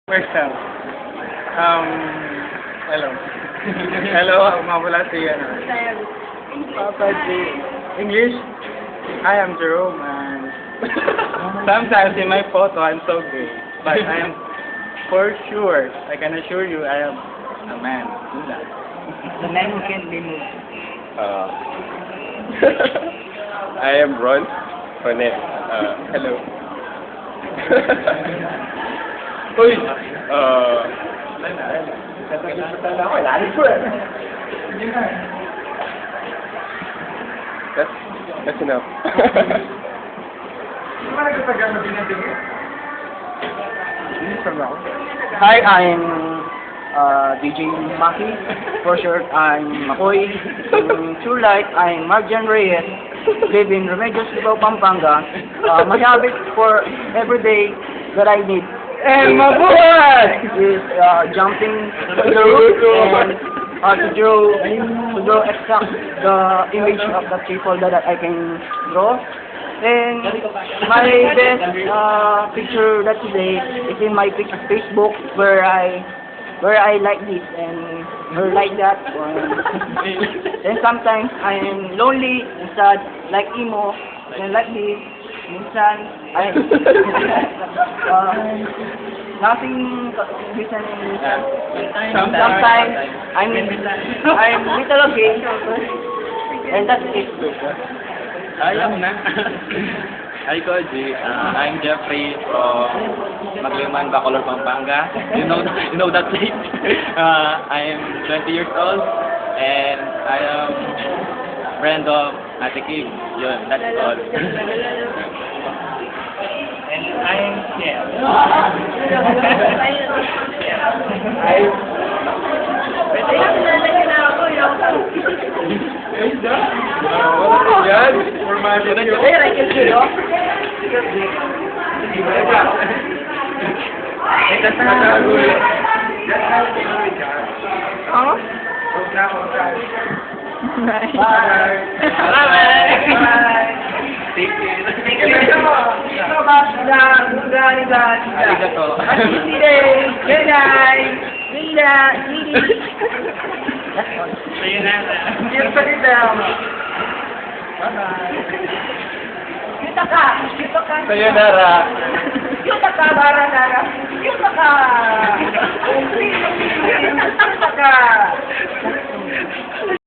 Myself. Hello. Hello, mawala si Papa G. English? I am Jerome and sometimes in my photo I'm so gay. But I am for sure, I can assure you I am a man. Do that. The man who can't be moved. I am Ron Ronet. Hello. Uy! That's enough. Hi, I'm DJ Maki. For short, I'm Makoy. In true life, I'm Marjan Reyes. Live in Remedios, Cubao, Pampanga. My habit for every day that I need is jumping to the roof and to draw exact the image of the people that I can draw. And my best picture that today is in my Facebook where I like this and her like that. And sometimes I'm lonely and sad like emo and like this. Minsan I nothing listening. Sometimes I'm little gay and that's it. Ayun na. Hi, Koji. I'm Jeffrey from Magliman, Bacolor, Pampanga. You know that place. I am 20 years old and I am friend of Ate Kim. Yun, that's all. And I'm Ken. Yan! Formality na yun. I can see you. Oh? Nice. Bye. Thank you. Sayonara. Yuta ka, Baranara. Yuta ka. Yuta ka.